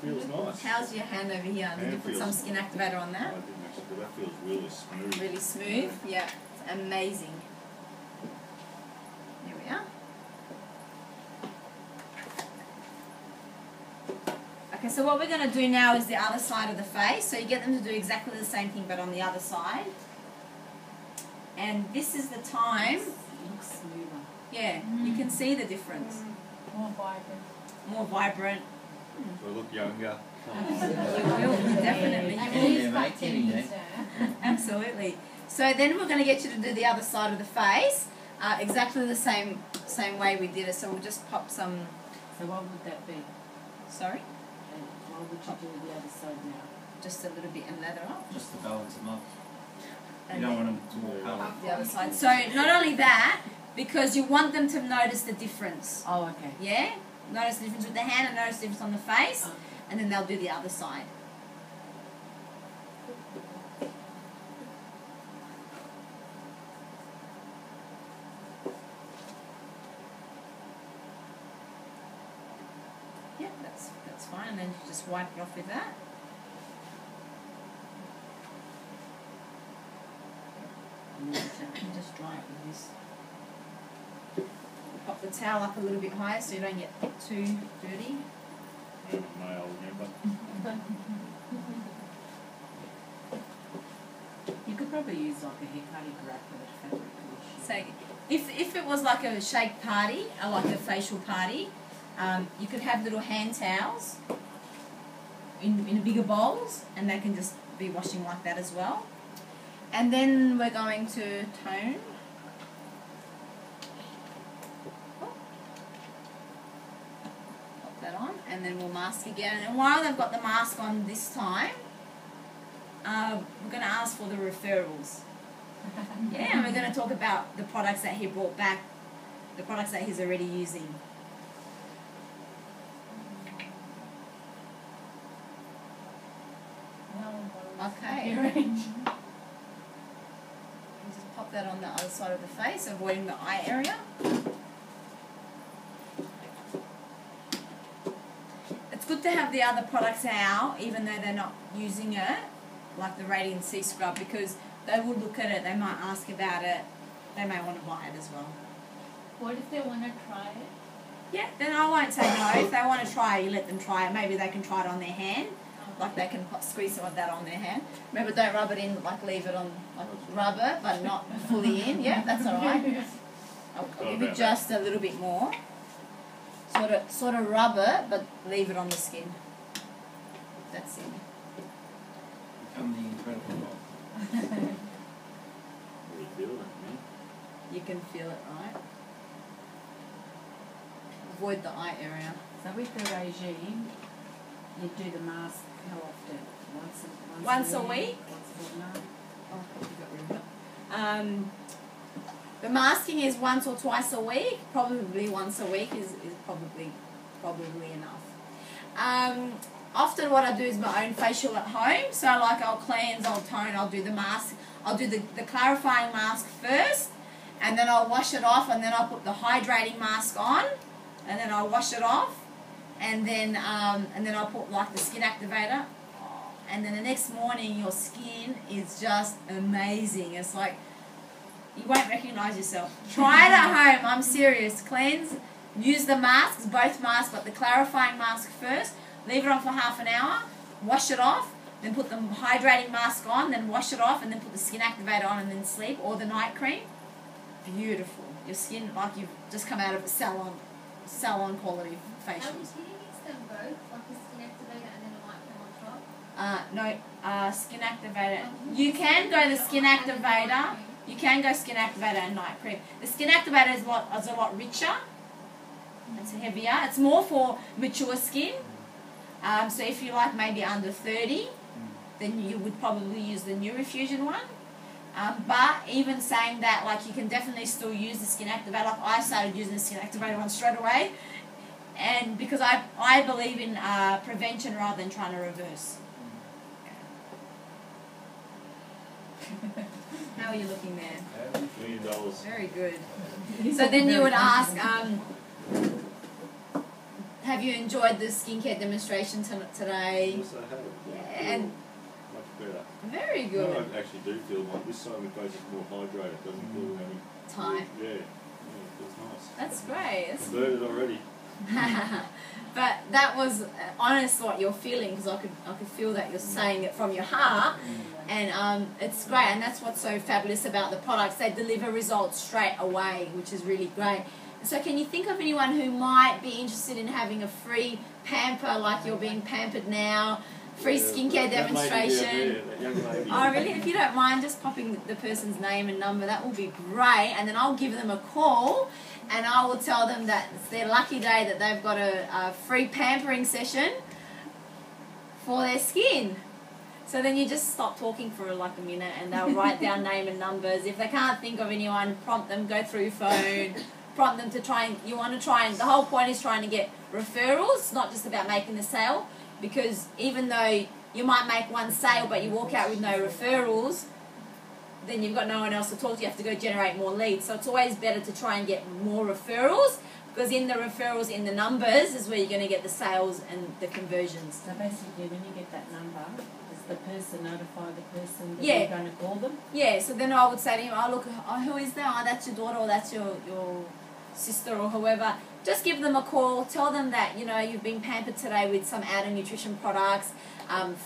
feels nice. How's your hand over here? Did you put some skin activator on No, I that? didn't actually, but that feels really smooth. Really smooth? Yeah. It's amazing. Here we are. Okay, so what we're going to do now is the other side of the face. So you get them to do exactly the same thing, but on the other side. And this is the time. It looks smoother. Yeah, you can see the difference. More vibrant. More vibrant. Do I look younger? You will, definitely. You will. Yeah, mate, getting there. Absolutely. So then we're going to get you to do the other side of the face, exactly the same way we did it. So we'll just pop some. So what would that be? Sorry, And what would you do the other side now? just a little bit and lather up. Just to balance them up. You And don't then want them to walk up. up the other side. So not only that, because you want them to notice the difference. Oh, okay. Yeah, notice the difference with the hand and notice the difference on the face, Oh. and then they'll do the other side. Yep, that's fine. And then you just wipe it off with that. And then you can just dry it with this. Pop the towel up a little bit higher so you don't get too dirty. Male, remember? You could probably use like a hair cutting rack with a fabric wash. So if it was like a shake party, or like a facial party, you could have little hand towels in bigger bowls, and they can just be washing like that as well. And then we're going to tone. Pop that on, and then we'll mask again. And while they've got the mask on this time, we're going to ask for the referrals. Yeah, and we're going to talk about the products that he brought back, the products that he's already using. Okay. Just pop that on the other side of the face, avoiding the eye area. It's good to have the other products out, even though they're not using it, like the Radiant Sea Scrub, because they will look at it, they might ask about it, they may want to buy it as well. What if they want to try it? Yeah, then I won't say no. If they want to try it, you let them try it. Maybe they can try it on their hand. Like they can squeeze some of that on their hand. Remember, don't rub it in, like leave it on, like rub it, but not fully in. Yeah, that's all right. I'll give it just a little bit more. Sort of rub it, but leave it on the skin. That's it. Become the Incredible Hulk. You feel that, man? You can feel it, right? Avoid the eye area. So with the regime, you do the mask how often? Once a week? Once a fortnight? Oh, you got rid of it. The masking is once or twice a week. Probably once a week is probably enough. Often what I do is my own facial at home. So like I'll cleanse, I'll tone, I'll do the mask. I'll do the clarifying mask first, and then I'll wash it off, and then I'll put the hydrating mask on, and then I'll wash it off, and then I'll put like the skin activator, and then the next morning your skin is just amazing. It's like you won't recognize yourself. Try it at home. I'm serious. Cleanse. Use the masks, both masks, but the clarifying mask first. Leave it on for half an hour. Wash it off. Then put the hydrating mask on. Then wash it off, and then put the skin activator on, and then sleep, or the night cream. Beautiful. Your skin like you've just come out of a salon quality facial. Can you mix them both, like the skin activator and then the night cream on top? No, skin activator. You can go the skin activator. You can go skin activator and night cream. The skin activator is a lot richer. It's heavier. It's more for mature skin. So if you like maybe under 30, then you would probably use the Neurofusion one. But even saying that, like you can definitely still use the skin activator. Like I started using the skin activator one straight away, and because I believe in prevention rather than trying to reverse. How are you looking there? $1 million. Very good. So then you would ask, have you enjoyed the skincare demonstration today? Yes, I have. Yeah, and Much better. very No, good. I actually do feel like this side of my face is more hydrated. It doesn't feel any. Time. Yeah, it feels nice. That's great. That's Converted already. But that was honest what you're feeling, because I could feel that you're saying it from your heart, and it's great, and that's what's so fabulous about the products. They deliver results straight away, which is really great. So can you think of anyone who might be interested in having a free pamper like you're being pampered now, free skincare that demonstration? lady down there, that young lady. Oh really? If you don't mind just popping the person's name and number, that will be great, and then I'll give them a call and I will tell them that it's their lucky day that they've got a free pampering session for their skin. So then you just stop talking for like a minute and they'll write down name and numbers. If they can't think of anyone, prompt them, go through phone, prompt them to try and, the whole point is trying to get referrals. It's not just about making the sale, because even though you might make one sale but you walk out with no referrals, then you've got no one else to talk to. You have to go generate more leads. So it's always better to try and get more referrals, because in the referrals, in the numbers, is where you're going to get the sales and the conversions. So basically, when you get that number, does the person notify the person that Yeah. you're going to call them? Yeah, so then I would say to him, oh look, who is that? Oh, that's your daughter, or that's your sister, or whoever. Just give them a call, tell them that, you've been pampered today with some Outer Nutrition products,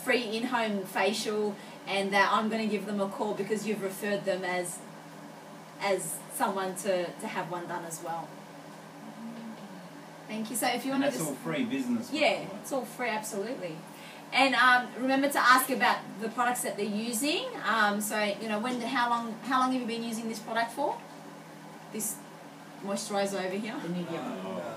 free in-home facial, and that I'm going to give them a call because you've referred them as someone to have one done as well. Thank you. So if you want to That's just... all free business. by the Yeah, way. it's all free, absolutely. And remember to ask about the products that they're using. So how long have you been using this product for? This moisturizer over here. The Nivea.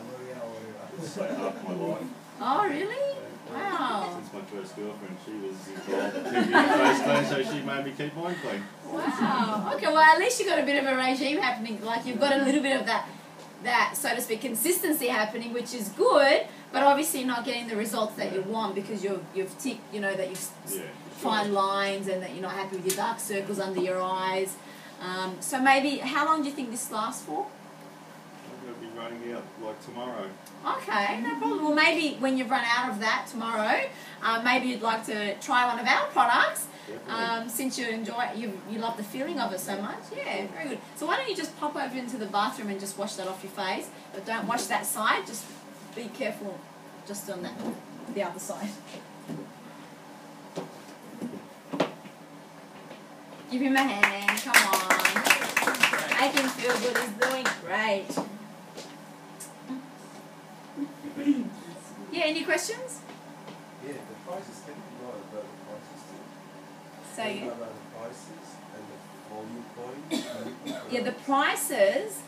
It's like half my life. Oh, really? Wow. Since my first girlfriend, she was involved in keeping her face clean, so she made me keep mine clean. Wow. Okay, well at least you've got a bit of a regime happening. Like you've got a little bit of that so to speak consistency happening, which is good. But obviously you're not getting the results that you want because you've ticked, that you've fine lines and that you're not happy with your dark circles under your eyes. So maybe, how long do you think this lasts for? I'm going to be running out like tomorrow. Okay, no problem. Well, maybe when you've run out of that tomorrow, maybe you'd like to try one of our products. Definitely. since you enjoy it, you love the feeling of it so much. Yeah, very good. So why don't you just pop over into the bathroom and just wash that off your face, but don't wash that side. Just be careful, just on the other side. Give him a hand. Come on. Make him feel good. He's doing great. Yeah. Any questions? Yeah, the prices, can you know about the prices too? Say Can you again. know about the prices and the volume points? Yeah, the prices.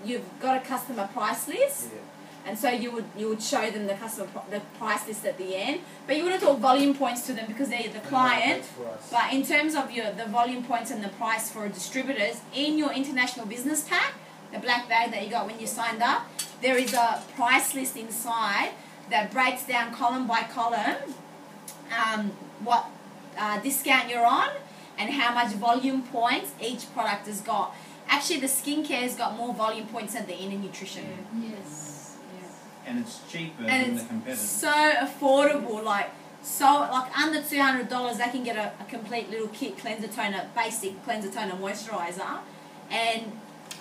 You've got a customer price list. Yeah. And so you would show them the price list at the end, but you wouldn't talk volume points to them because they're the client. That's for us. But in terms of the volume points and the price for distributors, in your international business pack, the black bag that you got when you signed up, there is a price list inside that breaks down column by column what discount you're on and how much volume points each product has got. Actually, the skincare's got more volume points than the inner nutrition. Yes. And it's cheaper And than the it's competitors. so affordable, like under $200 they can get a complete little kit, cleanser toner, basic cleanser toner moisturizer, and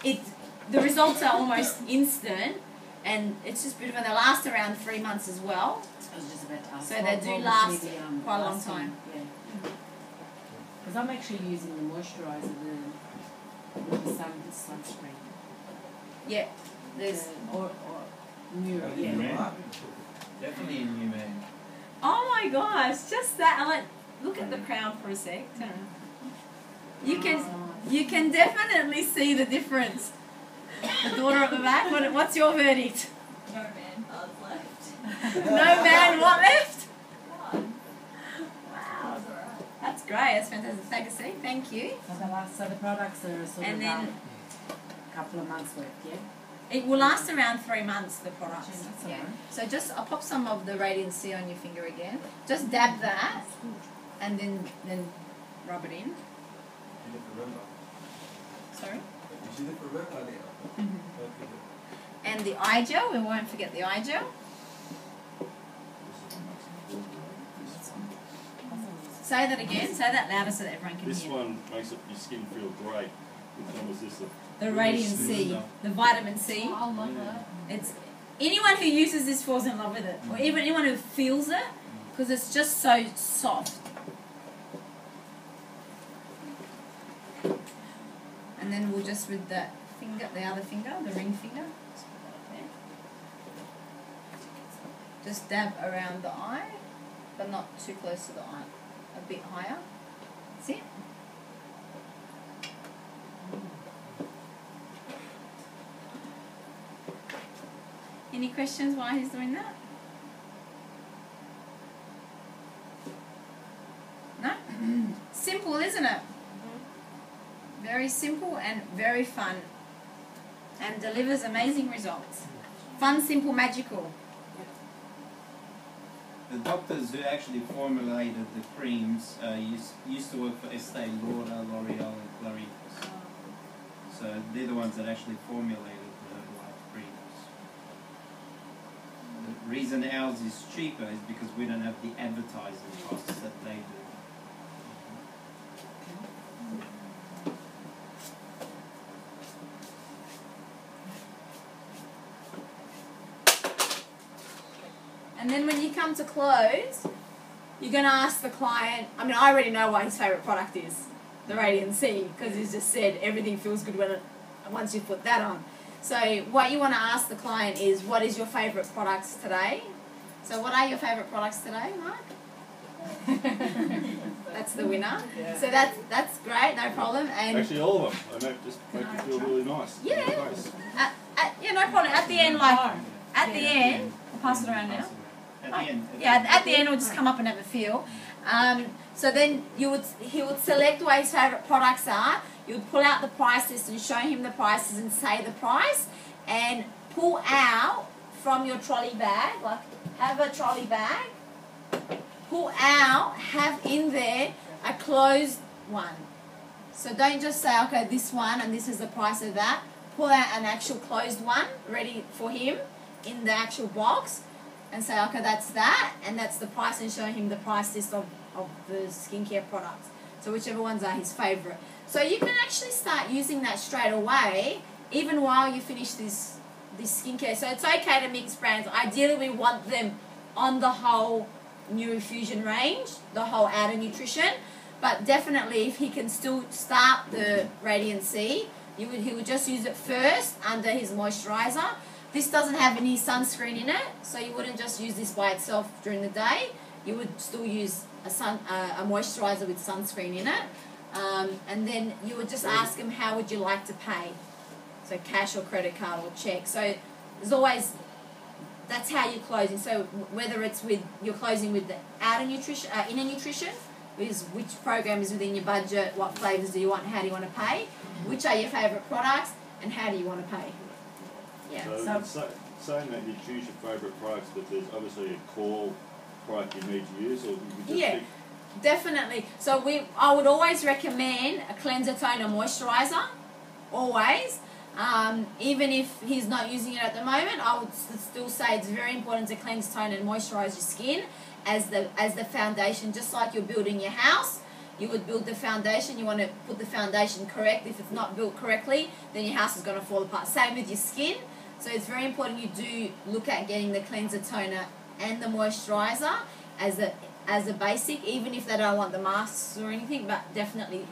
the results are almost instant, and it's just beautiful. They last around 3 months as well. I was just about to ask. So they what do would last be the, quite a long lasting- time. Yeah. Because I'm actually using the moisturiser, the sunscreen. Yeah, there's. Or Mura, Yeah. yeah. Right. Definitely a new man. Oh my gosh, just that! I like. Look at the crown for a sec. Turn around. You can definitely see the difference. The daughter at the back. What's your verdict? No man cards left. No man, what left? One. Wow, That's alright. that's great. That's fantastic. Take a seat. Thank you. So the products are sort And of then a couple of months worth, yeah? it will last around 3 months. The products. That's Yeah. alright. So I'll pop some of the Radiant C on your finger again. Just dab that, and then rub it in. You didn't remember. Sorry. You didn't remember now. Mm-hmm. Okay. And the eye gel. We won't forget the eye gel. Say that again. Say that louder so that everyone can This hear. one makes your skin feel great. Which one was this? The Radiant C, the vitamin C. Oh, I love that. It's anyone who uses this falls in love with it, or even anyone who feels it, because it's just so soft. And then we'll just with the other finger, the ring finger, just put that up there. Just dab around the eye, but not too close to the eye. A bit higher. That's it. Any questions why he's doing that? No? Simple, isn't it? Very simple and very fun. And delivers amazing results. Fun, simple, magical. The doctors who actually formulated the creams used to work for Estee Lauder, L'Oreal, and Claritas. So they're the ones that actually formulated the Herbalife creams. The reason ours is cheaper is because we don't have the advertising costs that they do. And then when you come to close, you're going to ask the client, I already know what his favourite product is, the Radiant C, because he's just said everything feels good once you put that on. So what you want to ask the client is, what is your favourite products today? So what are your favourite products today, Mark? That's the winner. So that's great, no problem. And Actually, all of them. They just make you feel really nice. Yeah. In your face. yeah, no problem. At the end, I'll pass it around now. At the end. At the end, we'll just come up and have a feel. So then he would select what his favourite products are. You would pull out the price list and show him the prices and say the price, and pull out from your trolley bag, like have a trolley bag, pull out, have in there a closed one. So don't just say, okay, this one and this is the price of that. Pull out an actual closed one ready for him in the actual box and say, okay, that's that, and that's the price, and show him the price list of of the skincare products. So whichever ones are his favourite. So you can actually start using that straight away, even while you finish this skincare. So it's okay to mix brands. Ideally, we want them on the whole Neurofusion range, the whole outer nutrition. But definitely, if he can still start the Radiant C, he would just use it first under his moisturiser. This doesn't have any sunscreen in it, so you wouldn't just use this by itself during the day. You would still use a moisturiser with sunscreen in it. And then you would just ask him, how would you like to pay? So cash or credit card or check. So there's always, that's how you're closing. So whether it's with, you're closing with the outer nutrition, inner nutrition, is which program is within your budget, what flavours do you want, how do you want to pay, which are your favourite products, and how do you want to pay. Yeah. So saying that you choose your favourite products, but there's obviously a core product you need to use, or you could just pick. Definitely. So I would always recommend a cleanser, toner, moisturiser, always. Even if he's not using it at the moment, I would still say it's very important to cleanse, tone and moisturise your skin as the foundation. Just like you're building your house, you would build the foundation. You want to put the foundation correct. If it's not built correctly, then your house is going to fall apart. Same with your skin. So it's very important you do look at getting the cleanser, toner and the moisturiser as a basic, even if they don't want the masks or anything, but definitely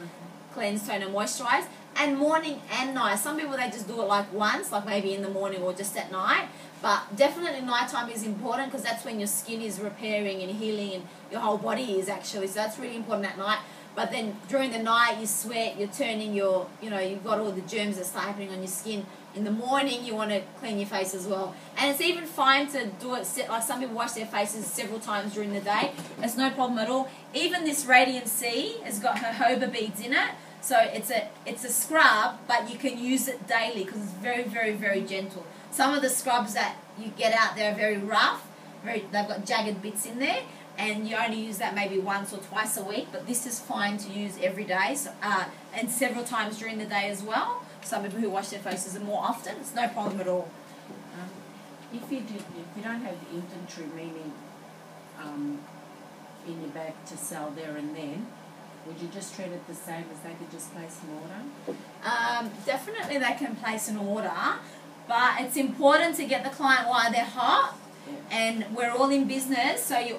cleanse, tone and moisturise. And morning and night. Some people, they just do it like once, like maybe in the morning or just at night. But definitely nighttime is important because that's when your skin is repairing and healing and your whole body is actually. So that's really important at night. But then during the night, you sweat, you're turning your, you've got all the germs that start happening on your skin. In the morning, you want to clean your face as well. And it's even fine to do it, like some people wash their faces several times during the day. It's no problem at all. Even this Radiant C has got jojoba beads in it. So it's a scrub, but you can use it daily because it's very, very, very gentle. Some of the scrubs that you get out there are very rough. They've got jagged bits in there. And you only use that maybe once or twice a week, but this is fine to use every day, so, and several times during the day as well. Some people who wash their faces more often, it's no problem at all. If you don't have the inventory, meaning in your bag to sell there and then, would you just treat it the same as they could just place an order? Definitely they can place an order, but it's important to get the client while they're hot. And we're all in business, so you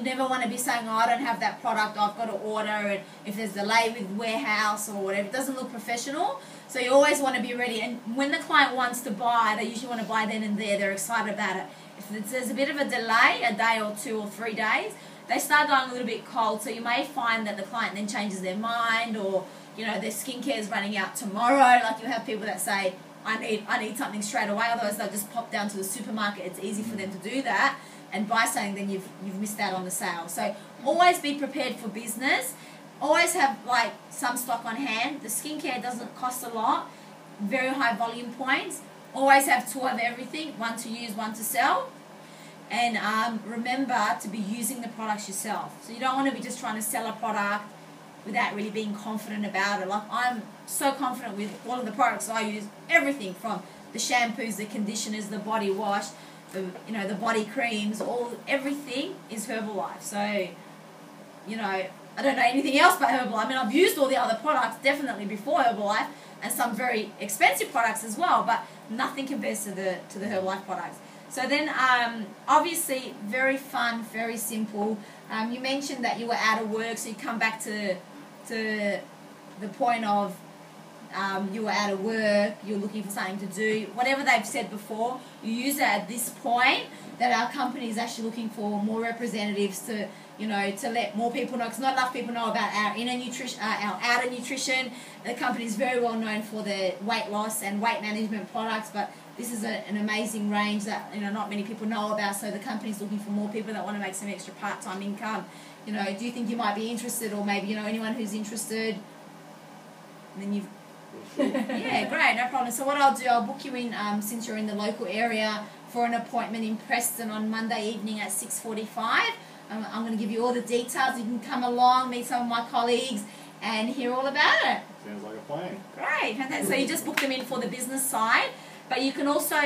never want to be saying, oh, I don't have that product, I've got to order, and if there's delay with warehouse or whatever, it doesn't look professional. So you always want to be ready. And when the client wants to buy, they usually want to buy then and there. They're excited about it. If there's a bit of a delay, a day or 2 or 3 days, they start going a little bit cold. So you may find that the client then changes their mind, or their skincare is running out tomorrow. Like you have people that say, I need something straight away, otherwise they'll just pop down to the supermarket. It's easy for them to do that and buy something, then you've missed out on the sale. So always be prepared for business. Always have some stock on hand. The skincare doesn't cost a lot. Very high volume points. Always have 2 of everything, 1 to use, 1 to sell. And remember to be using the products yourself. So you don't want to be just trying to sell a product without really being confident about it. Like I'm so confident with all of the products I use, everything from the shampoos, the conditioners, the body wash, the body creams, everything is Herbalife. So, I don't know anything else but Herbalife. I mean, I've used all the other products definitely before Herbalife, and some very expensive products as well, but nothing compares to the Herbalife products. So then, obviously, very fun, very simple. You mentioned that you were out of work, so you come back to the point of you were out of work, you're looking for something to do. Whatever they've said before, you use it at this point, that our company is actually looking for more representatives to let more people know, because not enough people know about our inner nutrition, our outer nutrition. The company is very well known for their weight loss and weight management products, but this is an amazing range that not many people know about. So the company's looking for more people that want to make some extra part-time income. Do you think you might be interested, or maybe anyone who's interested? And then you've yeah, great, no problem. So what I'll do, I'll book you in since you're in the local area for an appointment in Preston on Monday evening at 6:45. I'm going to give you all the details. You can come along, meet some of my colleagues, and hear all about it. Sounds like a plan. Great. So you just book them in for the business side, but you can also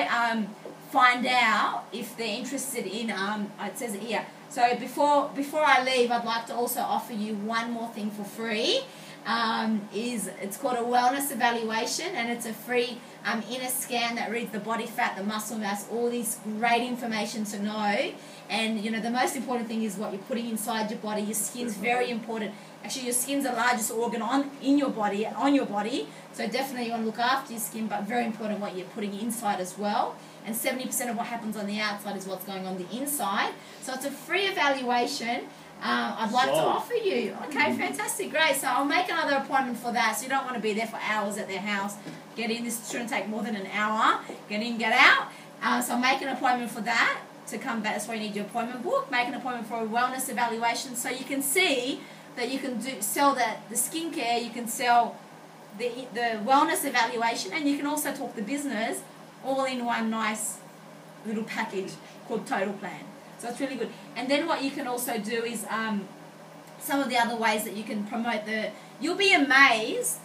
find out if they're interested in, it says it here. So before I leave, I'd like to also offer you one more thing for free. It's called a wellness evaluation, and it's a free inner scan that reads the body fat, the muscle mass, all these great information to know. And you know, the most important thing is what you're putting inside your body. Your skin's very important. Actually, your skin's the largest organ on your body. So definitely you want to look after your skin, but very important what you're putting inside as well. And 70% of what happens on the outside is what's going on the inside. So it's a free evaluation. I'd like to offer you. Okay, fantastic, great. So I'll make another appointment for that. So you don't want to be there for hours at their house. Get in. This shouldn't take more than an hour. Get in, get out. So I'll make an appointment for that to come back. That's why you need your appointment book. Make an appointment for a wellness evaluation so you can see that you can sell the skincare. You can sell the wellness evaluation, and you can also talk the business all in one nice little package called Total Plan. So it's really good. And then what you can also do is some of the other ways that you can promote you'll be amazed,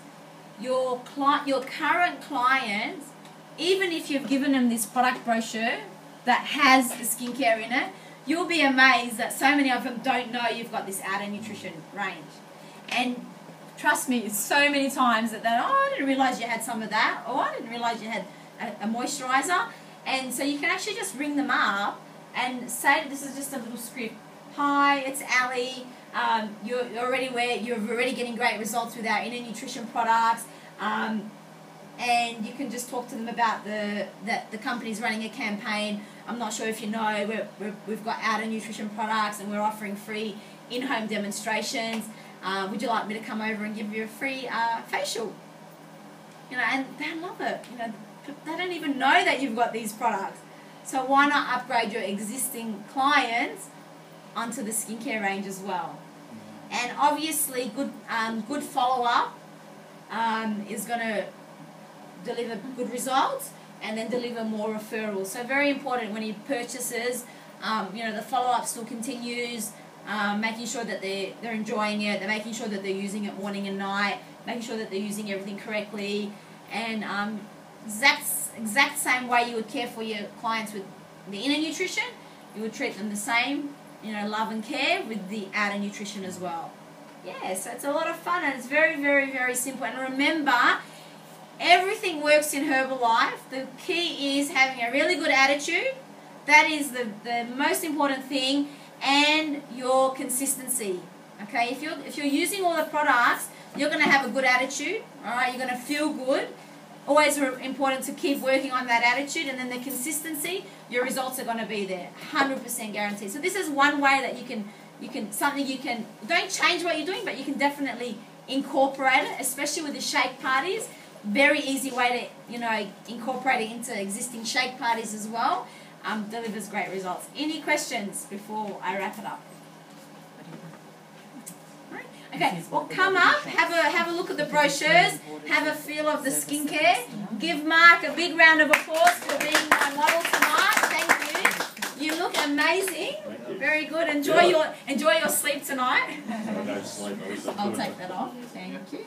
your current clients, even if you've given them this product brochure that has the skincare in it, you'll be amazed that so many of them don't know you've got this Outer Nutrition range. And trust me, so many times that I didn't realise you had some of that, or I didn't realise you had a moisturiser. And so you can actually just ring them up and say, this is just a little script. Hi, it's Ali. You're already getting great results with our Inner Nutrition products. And you can just talk to them about that the company's running a campaign. I'm not sure if you know, we've got Outer Nutrition products, and we're offering free in-home demonstrations. Would you like me to come over and give you a free facial? You know, and they love it. You know, they don't even know that you've got these products. So why not upgrade your existing clients onto the skincare range as well? And obviously, good follow-up is going to deliver good results, and then deliver more referrals. So very important when he purchases, you know, the follow-up still continues, making sure that they're enjoying it, they're making sure that they're using it morning and night, making sure that they're using everything correctly, and exact same way you would care for your clients with the Inner Nutrition, you would treat them the same, you know, love and care with the Outer Nutrition as well. Yeah, so it's a lot of fun, and it's very, very, very simple. And remember, everything works in Herbalife. The key is having a really good attitude. That is the most important thing, and your consistency. Okay, if you're using all the products, you're going to have a good attitude. All right, you're going to feel good. Always important to keep working on that attitude, and then the consistency. Your results are going to be there, 100% guaranteed. So this is one way that you can don't change what you're doing, but you can definitely incorporate it, especially with the shake parties. Very easy way to, you know, incorporate it into existing shake parties as well. Delivers great results. Any questions before I wrap it up? Okay, well, come up, have a look at the brochures, have a feel of the skincare. Give Mark a big round of applause for being my model tonight. Thank you. You look amazing. Very good. Enjoy your sleep tonight. I don't sleep. I'll take that off. Thank you.